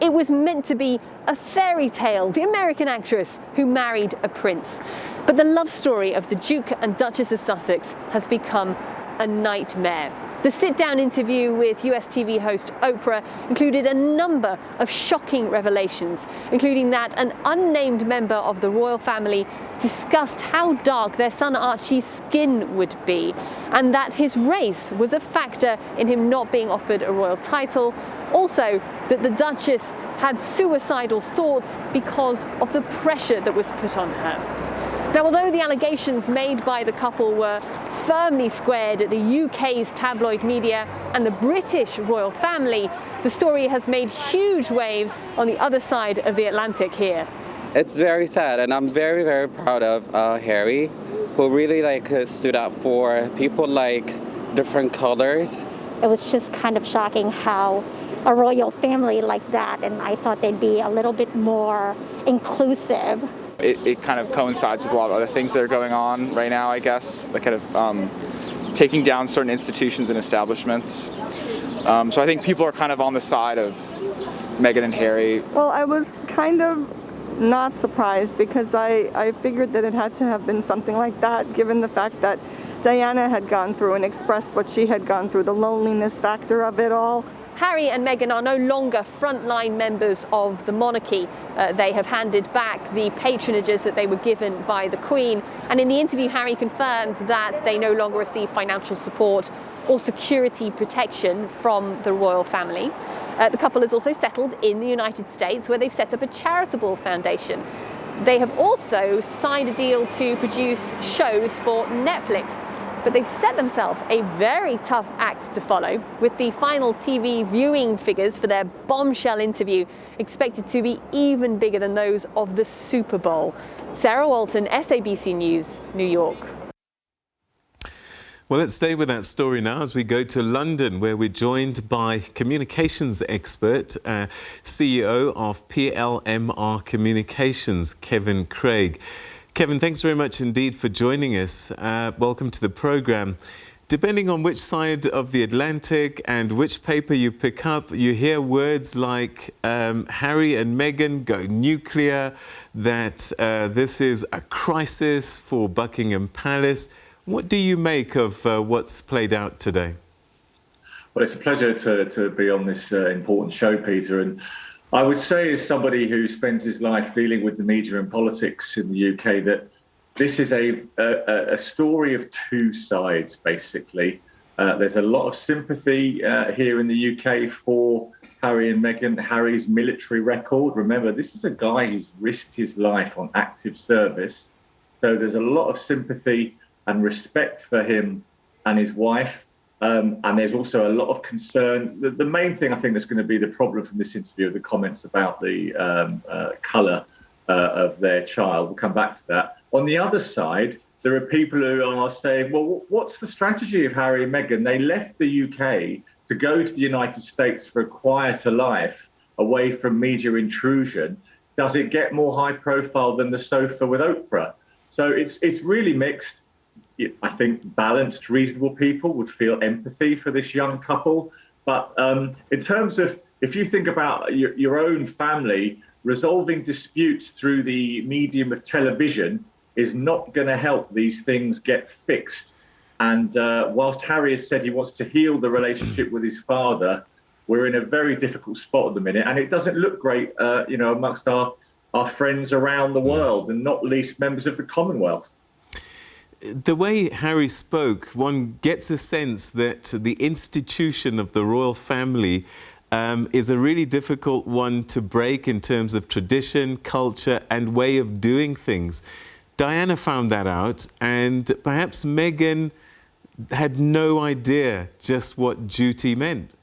It was meant to be a fairy tale, the American actress who married a prince. But the love story of the Duke and Duchess of Sussex has become a nightmare. The sit-down interview with US TV host Oprah included a number of shocking revelations, including that an unnamed member of the royal family discussed how dark their son Archie's skin would be, and that his race was a factor in him not being offered a royal title. Also, that the Duchess had suicidal thoughts because of the pressure that was put on her. Now, although the allegations made by the couple were firmly squared at the UK's tabloid media and the British royal family, the story has made huge waves on the other side of the Atlantic here. It's very sad, and I'm very, very proud of Harry, who really stood up for people like different colors. It was just kind of shocking how a royal family like that, and I thought they'd be a little bit more inclusive. It kind of coincides with a lot of other things that are going on right now, I guess, like kind of taking down certain institutions and establishments. So I think people are kind of on the side of Meghan and Harry. Well, I was kind of not surprised because I figured that it had to have been something like that, given the fact that Diana had gone through and expressed what she had gone through, the loneliness factor of it all. Harry and Meghan are no longer frontline members of the monarchy. They have handed back the patronages that they were given by the Queen. And in the interview, Harry confirmed that they no longer receive financial support or security protection from the royal family. The couple has also settled in the United States, where they've set up a charitable foundation. They have also signed a deal to produce shows for Netflix. But they've set themselves a very tough act to follow, with the final TV viewing figures for their bombshell interview expected to be even bigger than those of the Super Bowl. Sarah Walton, SABC News, New York. Well, let's stay with that story now as we go to London, where we're joined by communications expert, CEO of PLMR Communications, Kevin Craig. Kevin, thanks very much indeed for joining us. Welcome to the programme. Depending on which side of the Atlantic and which paper you pick up, you hear words like Harry and Meghan go nuclear, that this is a crisis for Buckingham Palace. What do you make of what's played out today? Well, it's a pleasure to be on this important show, Peter. And I would say, as somebody who spends his life dealing with the media and politics in the UK, that this is a story of two sides, basically. There's a lot of sympathy here in the UK for Harry and Meghan, Harry's military record. Remember, this is a guy who's risked his life on active service. So there's a lot of sympathy and respect for him and his wife. And there's also a lot of concern. The main thing I think that's going to be the problem from this interview are the comments about the colour of their child. We'll come back to that. On the other side, there are people who are saying, well, what's the strategy of Harry and Meghan? They left the UK to go to the United States for a quieter life, away from media intrusion. Does it get more high profile than the sofa with Oprah? So it's really mixed. I think balanced, reasonable people would feel empathy for this young couple. But in terms of, if you think about your own family, resolving disputes through the medium of television is not going to help these things get fixed. And whilst Harry has said he wants to heal the relationship with his father, we're in a very difficult spot at the minute. And it doesn't look great, amongst our friends around the world, and not least members of the Commonwealth. The way Harry spoke, one gets a sense that the institution of the royal family is a really difficult one to break in terms of tradition, culture and way of doing things. Diana found that out, and perhaps Meghan had no idea just what duty meant.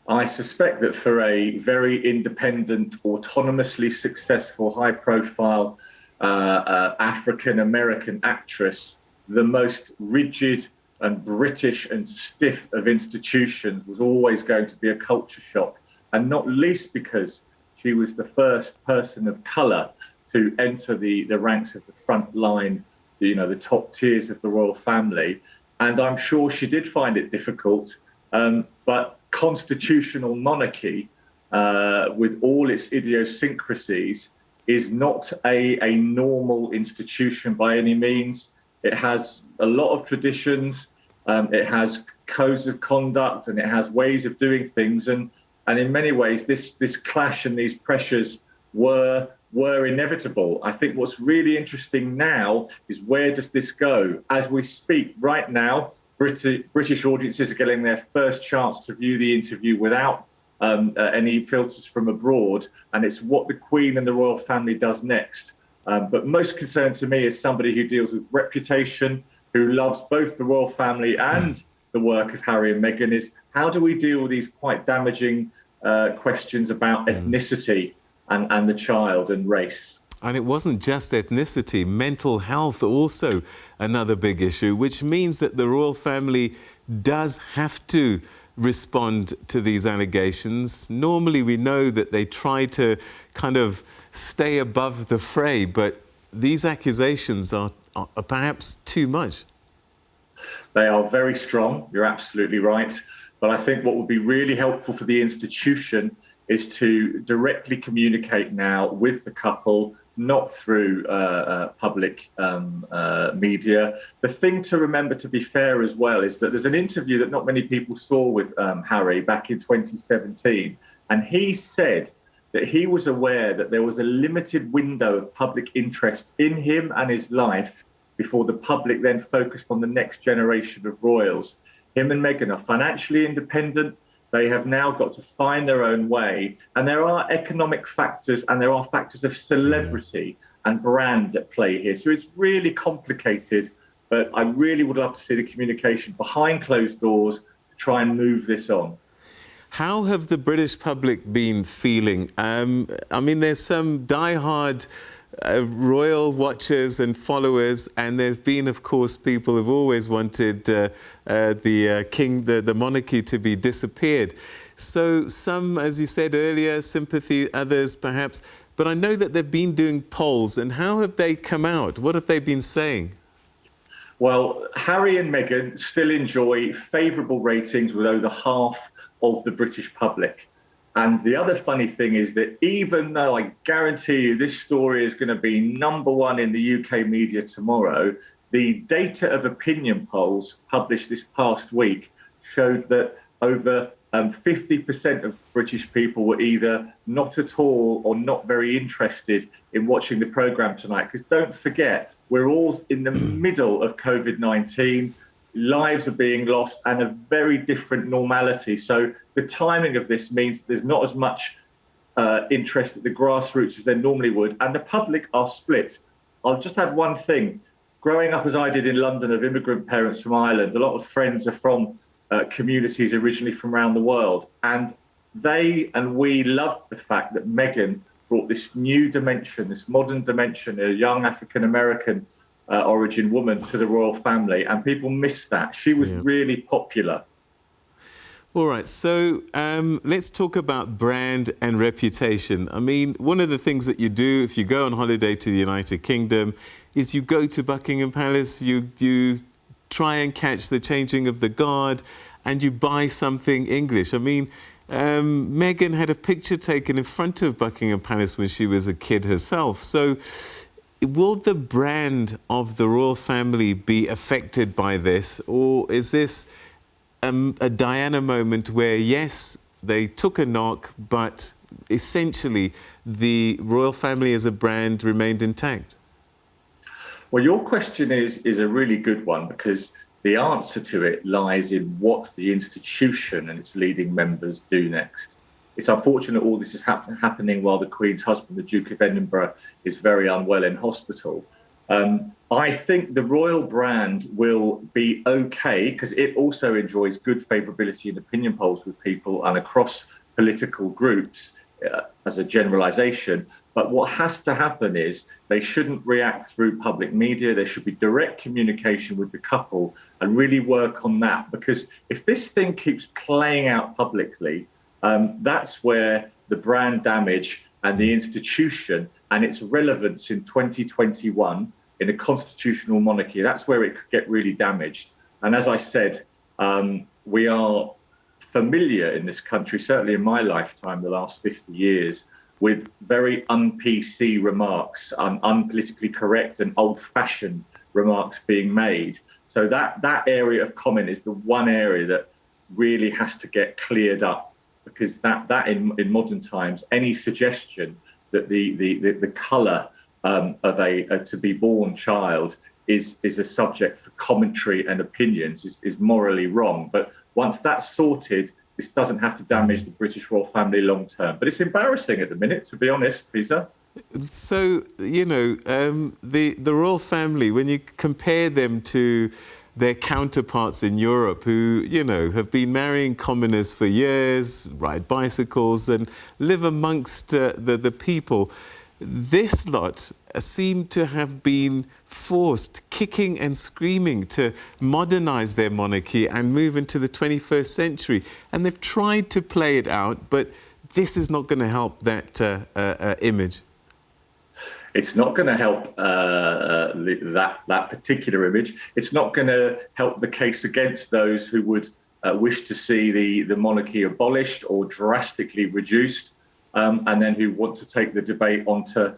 I suspect that for a very independent, autonomously successful, high-profile African-American actress, the most rigid and British and stiff of institutions was always going to be a culture shock, and not least because she was the first person of colour to enter the ranks of the front line, the top tiers of the royal family. And I'm sure she did find it difficult, but constitutional monarchy with all its idiosyncrasies, is not a normal institution by any means. It has a lot of traditions, it has codes of conduct, and it has ways of doing things. And in many ways, this clash and these pressures were inevitable. I think what's really interesting now is, where does this go? As we speak right now, British audiences are getting their first chance to view the interview without any filters from abroad, and it's what the Queen and the royal family does next. But most concerned to me, is somebody who deals with reputation, who loves both the royal family and the work of Harry and Meghan, is how do we deal with these quite damaging questions about ethnicity and the child and race? And it wasn't just ethnicity, mental health also another big issue, which means that the royal family does have to respond to these allegations. Normally we know that they try to kind of stay above the fray, but these accusations are perhaps too much. They are very strong, you're absolutely right. But I think what would be really helpful for the institution is to directly communicate now with the couple, not through public media. The thing to remember, to be fair as well, is that there's an interview that not many people saw with Harry back in 2017. And he said that he was aware that there was a limited window of public interest in him and his life before the public then focused on the next generation of royals. Him and Meghan are financially independent. They have now got to find their own way. And there are economic factors, and there are factors of celebrity and brand at play here. So it's really complicated, but I really would love to see the communication behind closed doors to try and move this on. How have the British public been feeling? I mean, there's some diehard royal watchers and followers, and there's been, of course, people who've always wanted the monarchy to be disappeared. So some, as you said earlier, sympathy, others perhaps. But I know that they've been doing polls, and how have they come out? What have they been saying? Well, Harry and Meghan still enjoy favourable ratings with over half of the British public. And the other funny thing is that even though I guarantee you this story is going to be #1 in the UK media tomorrow, the data of opinion polls published this past week showed that over 50% of British people were either not at all or not very interested in watching the programme tonight. Because don't forget, we're all in the middle of COVID-19. Lives are being lost, and a very different normality. So the timing of this means there's not as much interest at the grassroots as there normally would, and the public are split. I'll just add one thing. Growing up as I did in London of immigrant parents from Ireland, a lot of friends are from communities originally from around the world, and they and we loved the fact that Meghan brought this new dimension, this modern dimension, a young African-American origin woman to the royal family, and people missed that. She was really popular. All right, so let's talk about brand and reputation. I mean, one of the things that you do if you go on holiday to the United Kingdom is you go to Buckingham Palace, you try and catch the changing of the guard, and you buy something English. I mean, Meghan had a picture taken in front of Buckingham Palace when she was a kid herself. So will the brand of the royal family be affected by this, or is this a Diana moment where, yes, they took a knock, but essentially the royal family as a brand remained intact? Well, your question is a really good one, because the answer to it lies in what the institution and its leading members do next. It's unfortunate all this is happening while the Queen's husband, the Duke of Edinburgh, is very unwell in hospital. I think the royal brand will be okay, because it also enjoys good favourability in opinion polls with people and across political groups as a generalisation. But what has to happen is they shouldn't react through public media. There should be direct communication with the couple and really work on that, because if this thing keeps playing out publicly, that's where the brand damage and the institution and its relevance in 2021 in a constitutional monarchy, that's where it could get really damaged. And as I said, we are familiar in this country, certainly in my lifetime, the last 50 years, with very un-PC remarks, unpolitically correct and old-fashioned remarks being made. So that area of comment is the one area that really has to get cleared up, because that in modern times, any suggestion that the colour of a to be born child is a subject for commentary and opinions is morally wrong. But once that's sorted, this doesn't have to damage the British royal family long term. But it's embarrassing at the minute, to be honest, Peter. So, you know, the royal family, when you compare them to their counterparts in Europe who, you know, have been marrying commoners for years, ride bicycles and live amongst the people, this lot seem to have been forced, kicking and screaming, to modernise their monarchy and move into the 21st century. And they've tried to play it out, but this is not going to help that image. It's not going to help that particular image. It's not going to help the case against those who would wish to see the monarchy abolished or drastically reduced, and then who want to take the debate onto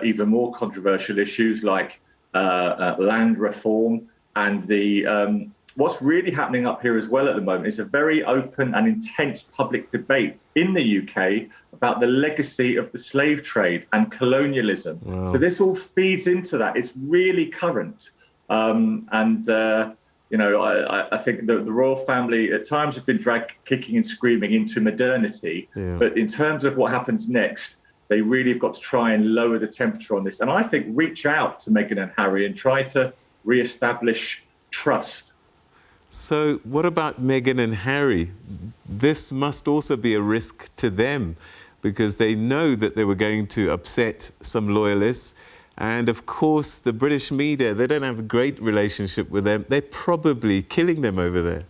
even more controversial issues like land reform and the what's really happening up here as well at the moment is a very open and intense public debate in the UK about the legacy of the slave trade and colonialism. Wow. So this all feeds into that. It's really current. You know, I think the royal family at times have been dragged kicking and screaming into modernity. Yeah. But in terms of what happens next, they really have got to try and lower the temperature on this. And I think reach out to Meghan and Harry and try to re-establish trust. So what about Meghan and Harry? This must also be a risk to them, because they know that they were going to upset some loyalists. And of course, the British media, they don't have a great relationship with them. They're probably killing them over there.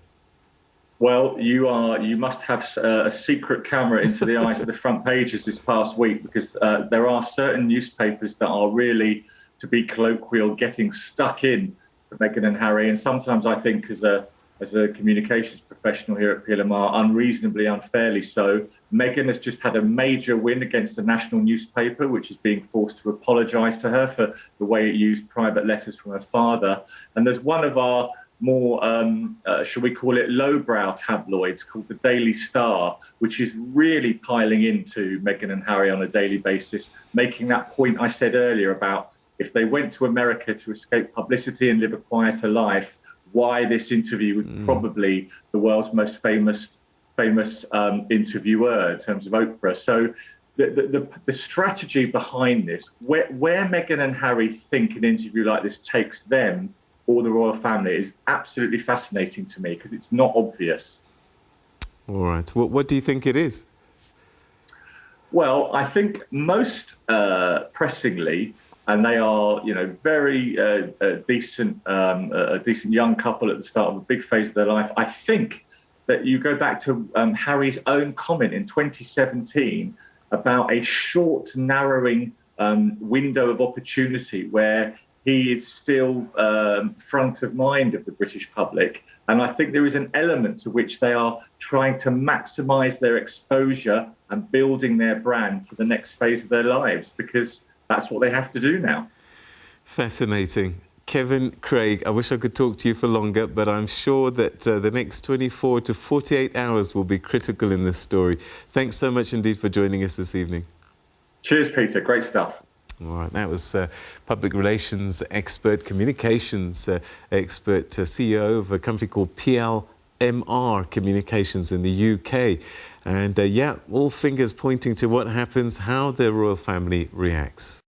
Well, you must have a secret camera into the eyes of the front pages this past week, because there are certain newspapers that are really, to be colloquial, getting stuck in for Meghan and Harry. And sometimes I think as a communications professional here at PLMR, unreasonably, unfairly so. Meghan has just had a major win against a national newspaper, which is being forced to apologise to her for the way it used private letters from her father. And there's one of our more, shall we call it, lowbrow tabloids called the Daily Star, which is really piling into Meghan and Harry on a daily basis, making that point I said earlier about if they went to America to escape publicity and live a quieter life, why this interview with probably the world's most famous interviewer in terms of Oprah. So the strategy behind this, where Meghan and Harry think an interview like this takes them or the royal family, is absolutely fascinating to me, because it's not obvious. All right. What do you think it is? Well, I think most pressingly, and they are, you know, very decent young couple at the start of a big phase of their life. I think that you go back to Harry's own comment in 2017 about a short, narrowing window of opportunity where he is still front of mind of the British public. And I think there is an element to which they are trying to maximise their exposure and building their brand for the next phase of their lives, because that's what they have to do now. Fascinating. Kevin Craig, I wish I could talk to you for longer, but I'm sure that the next 24 to 48 hours will be critical in this story. Thanks so much indeed for joining us this evening. Cheers, Peter. Great stuff. All right, that was public relations expert, communications expert, CEO of a company called PLMR Communications in the UK. And yeah, all fingers pointing to what happens, how the royal family reacts.